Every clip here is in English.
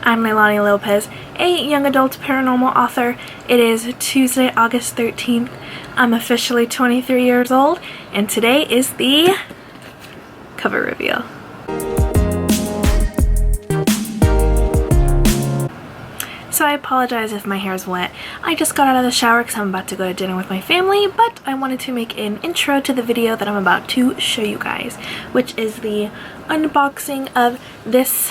I'm Leilani Lopez, a young adult paranormal author. It is Tuesday, August 13th. I'm officially 23 years old, and today is the cover reveal. So I apologize if my hair is wet. I just got out of the shower because I'm about to go to dinner with my family, but I wanted to make an intro to the video that I'm about to show you guys, which is the unboxing of this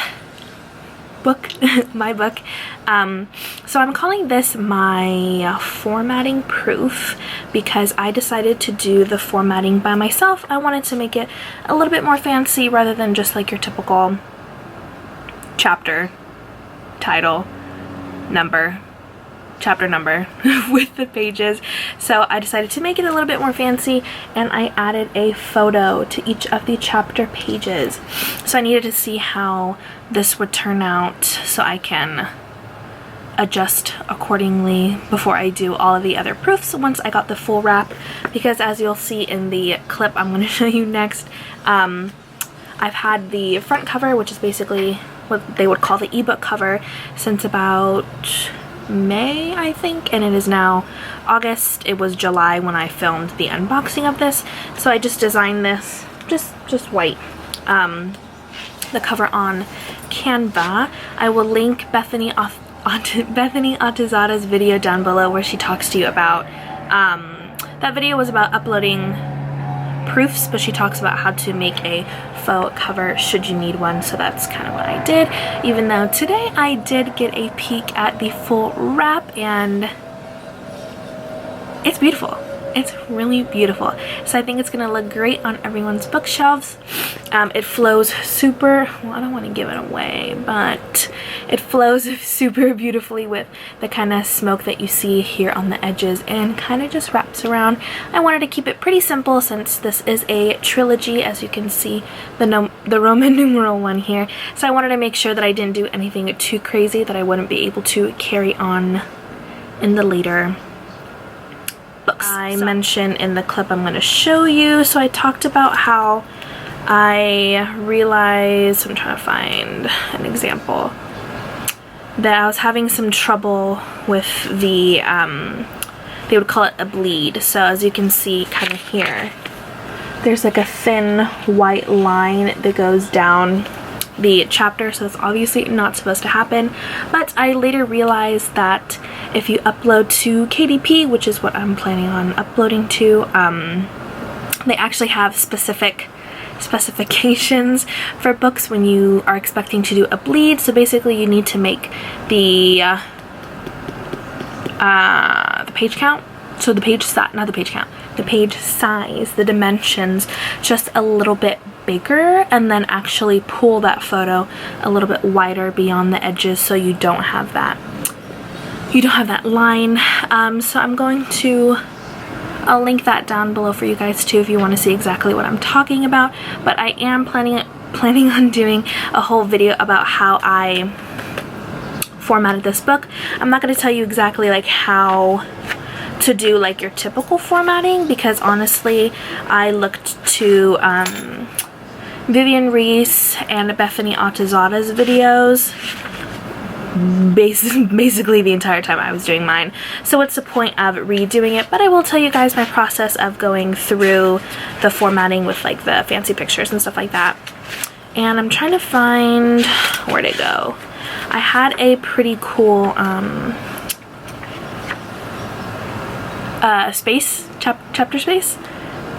book, my book. So I'm calling this my formatting proof because I decided to do the formatting by myself. I wanted to make it a little bit more fancy rather than just like your typical chapter, title, number, chapter number with the pages. So I decided to make it a little bit more fancy, and I added a photo to each of the chapter pages. So I needed to see how this would turn out so I can adjust accordingly before I do all of the other proofs once I got the full wrap, because as you'll see in the clip I'm going to show you next, I've had the front cover, which is basically what they would call the ebook cover, since about May, I think, and it is now August. It was July when I filmed the unboxing of this, so I just designed this just white, the cover on Canva. I will link Bethany Atizada's video down below where she talks to you about that video was about uploading proofs, but she talks about how to make a faux cover should you need one. So that's kind of what I did, even though today I did get a peek at the full wrap, and it's beautiful. It's really beautiful. So I think it's gonna look great on everyone's bookshelves. It flows super, well, I don't want to give it away, but it flows super beautifully with the kind of smoke that you see here on the edges, and kind of just wraps around. I wanted to keep it pretty simple since this is a trilogy, as you can see the Roman numeral one here. So I wanted to make sure that I didn't do anything too crazy that I wouldn't be able to carry on in the later books. I mentioned in the clip I'm going to show you, so I talked about how I realized, I'm trying to find an example, that I was having some trouble with the, they would call it a bleed. So as you can see kind of here, there's like a thin white line that goes down the chapter, so it's obviously not supposed to happen. But I later realized that if you upload to KDP, which is what I'm planning on uploading to, they actually have specific specifications for books when you are expecting to do a bleed. So basically you need to make the page count, so the page size, not the page count, the page size, the dimensions just a little bit bigger, and then actually pull that photo a little bit wider beyond the edges so you don't have that line. So I'm going to, I'll link that down below for you guys too if you want to see exactly what I'm talking about. But I am planning on doing a whole video about how I formatted this book. I'm not going to tell you exactly like how to do like your typical formatting, because honestly I looked to Vivian Reese and Bethany Atizada's videos basically the entire time I was doing mine. So what's the point of redoing it? But I will tell you guys my process of going through the formatting with like the fancy pictures and stuff like that. And I'm trying to find, where'd it go? I had a pretty cool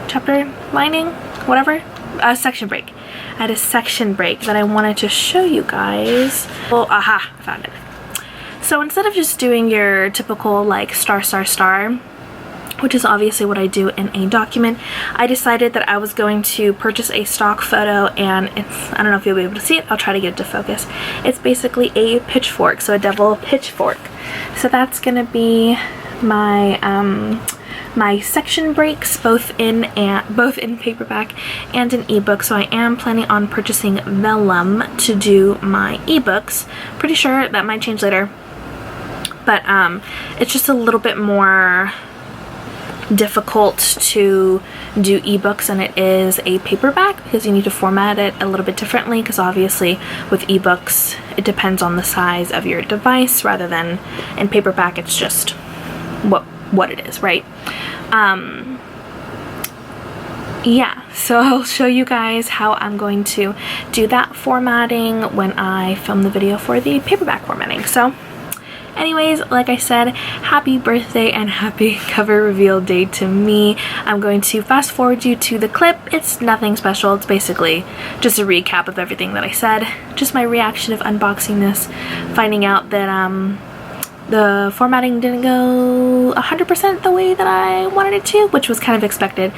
chapter lining, whatever, section break. I had a section break that I wanted to show you guys. Well, aha, I found it. So instead of just doing your typical like star, which is obviously what I do in a document, I decided that I was going to purchase a stock photo, and it's, I don't know if you'll be able to see it, I'll try to get it to focus. It's basically a pitchfork, so a devil pitchfork. So that's gonna be my my section breaks, both in paperback and in ebook. So I am planning on purchasing vellum to do my ebooks. Pretty sure that might change later, but it's just a little bit more difficult to do ebooks than it is a paperback, because you need to format it a little bit differently, because obviously with ebooks it depends on the size of your device rather than in paperback it's just what it is, right? Yeah, so I'll show you guys how I'm going to do that formatting when I film the video for the paperback formatting. So anyways, like I said, happy birthday and happy cover reveal day to me. I'm going to fast forward you to the clip. It's nothing special. It's basically just a recap of everything that I said. Just my reaction of unboxing this, finding out that the formatting didn't go 100% the way that I wanted it to, which was kind of expected,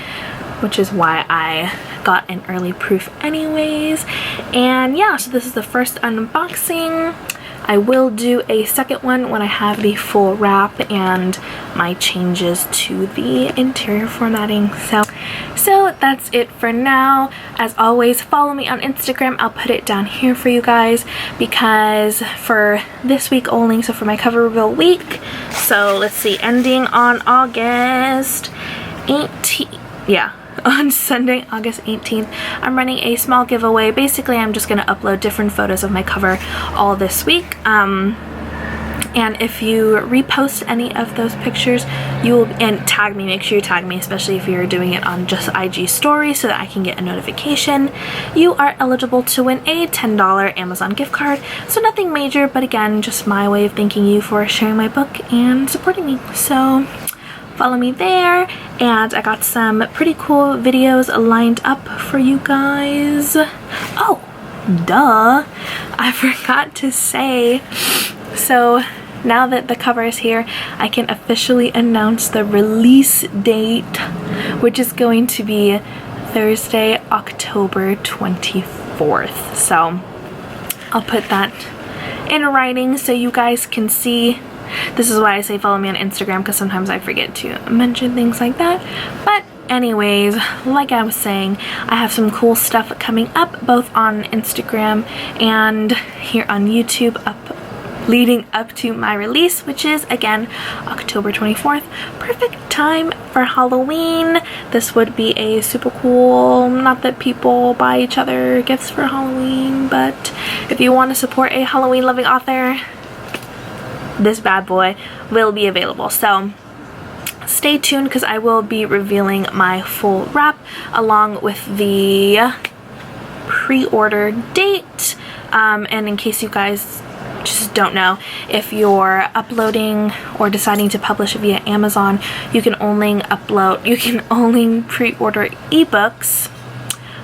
which is why I got an early proof anyways. And yeah, so this is the first unboxing. I will do a second one when I have the full wrap and my changes to the interior formatting. So that's it for now. As always, follow me on Instagram. I'll put it down here for you guys because for this week only, so for my cover reveal week, so let's see, ending on August 18th, yeah, on Sunday, August 18th, I'm running a small giveaway. Basically, I'm just going to upload different photos of my cover all this week. And if you repost any of those pictures, and tag me, make sure you tag me, especially if you're doing it on just IG stories so that I can get a notification, you are eligible to win a $10 Amazon gift card. So nothing major, but again, just my way of thanking you for sharing my book and supporting me. So follow me there, and I got some pretty cool videos lined up for you guys. Oh, duh, I forgot to say, so now that the cover is here, I can officially announce the release date, which is going to be Thursday, October 24th. So I'll put that in writing so you guys can see. This is why I say follow me on Instagram, because sometimes I forget to mention things like that. But anyways, like I was saying, I have some cool stuff coming up both on Instagram and here on YouTube leading up to my release, which is again October 24th. Perfect time for Halloween. This would be a super cool, not that people buy each other gifts for Halloween, but if you want to support a Halloween loving author, this bad boy will be available. So stay tuned because I will be revealing my full wrap along with the pre-order date. And in case you guys just don't know, if you're uploading or deciding to publish via Amazon, you can only pre-order ebooks.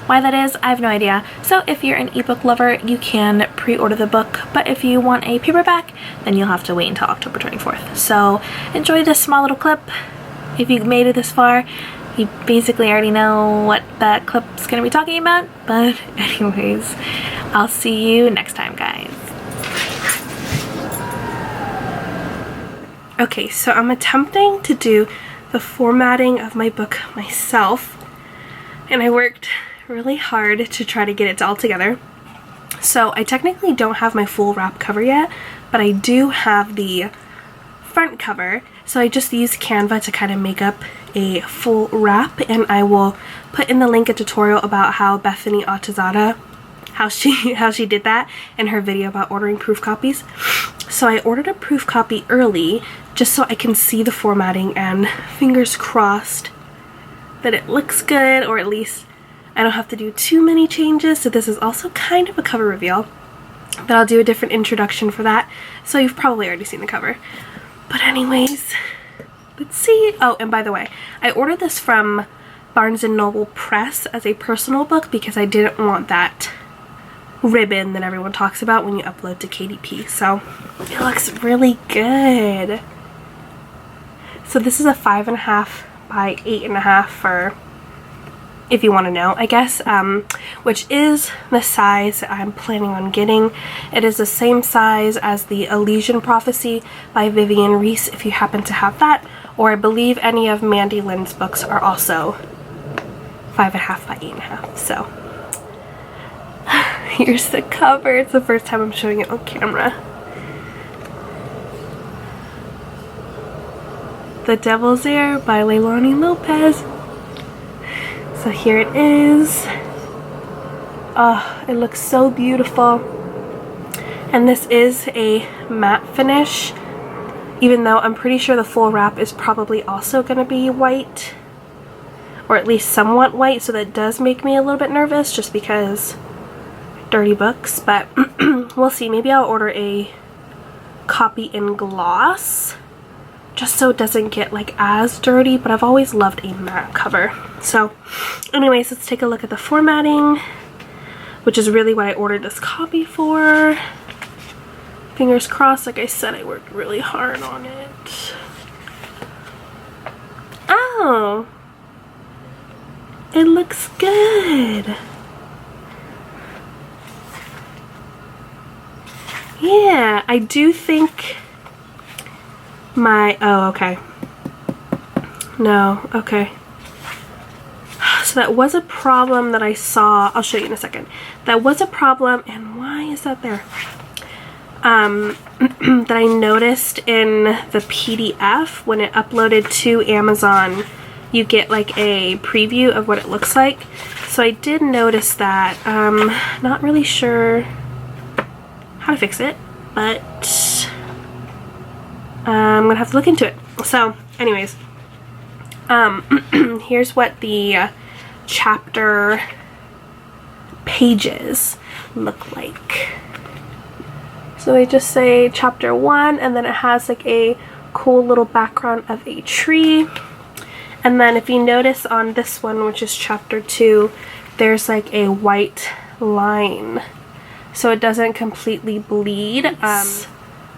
Why that is, I have no idea. So if you're an ebook lover, you can pre-order the book, but if you want a paperback, then you'll have to wait until October 24th. So enjoy this small little clip. If you made it this far, you basically already know what that clip's gonna be talking about, but anyways, I'll see you next time, guys. Okay, so I'm attempting to do the formatting of my book myself, and I worked really hard to try to get it all together. So I technically don't have my full wrap cover yet, but I do have the front cover. So I just used Canva to kind of make up a full wrap, and I will put in the link a tutorial about how Bethany Altazada, how she did that in her video about ordering proof copies. So I ordered a proof copy early just so I can see the formatting, and fingers crossed that it looks good, or at least I don't have to do too many changes. So this is also kind of a cover reveal, but I'll do a different introduction for that. So you've probably already seen the cover. But anyways, let's see. Oh, and by the way, I ordered this from Barnes & Noble Press as a personal book because I didn't want that ribbon that everyone talks about when you upload to KDP. So it looks really good. So this is a 5.5 by 8.5 for, if you want to know, I guess, which is the size I'm planning on getting. It is the same size as the Elysian Prophecy by Vivian Reese, if you happen to have that, or I believe any of Mandy Lynn's books are also 5.5 by 8.5. So here's the cover. It's the first time I'm showing it on camera. The Devil's Heir by Leilani Lopez. So here it is. Oh, it looks so beautiful. And this is a matte finish, even though I'm pretty sure the full wrap is probably also going to be white, or at least somewhat white, so that does make me a little bit nervous just because dirty books, but we'll see. Maybe I'll order a copy in gloss just so it doesn't get like as dirty, but I've always loved a matte cover. So anyways, let's take a look at the formatting, which is really what I ordered this copy for. Fingers crossed. Like I said, I worked really hard on it. Oh, it looks good. Yeah, I do think my, oh, okay. No, okay. So that was a problem that I saw. I'll show you in a second. That was a problem, and why is that there? That I noticed in the PDF when it uploaded to Amazon. You get like a preview of what it looks like. So I did notice that. Not really sure how to fix it, but I'm gonna have to look into it. So anyways, here's what the chapter pages look like. So they just say chapter 1, and then it has like a cool little background of a tree. And then if you notice on this one, which is chapter 2, there's like a white line, so it doesn't completely bleed.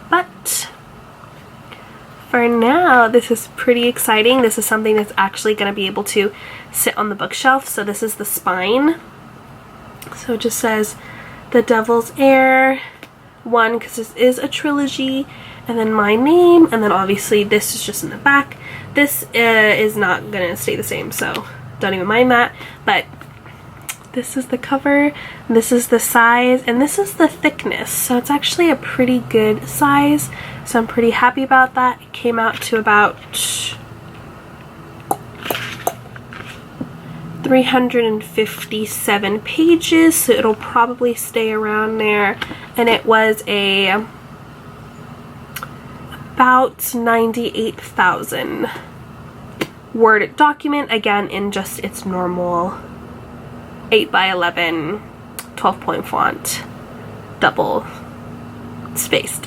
But for now, this is pretty exciting. This is something that's actually going to be able to sit on the bookshelf. So this is the spine. So it just says The Devil's Heir 1, because this is a trilogy, and then my name, and then obviously this is just in the back. This is not going to stay the same, so don't even mind that. But this is the cover, this is the size, and this is the thickness. So it's actually a pretty good size, so I'm pretty happy about that. It came out to about 357 pages, so it'll probably stay around there. And it was a about 98,000 word document, again in just its normal 8x11 12-point font, double spaced.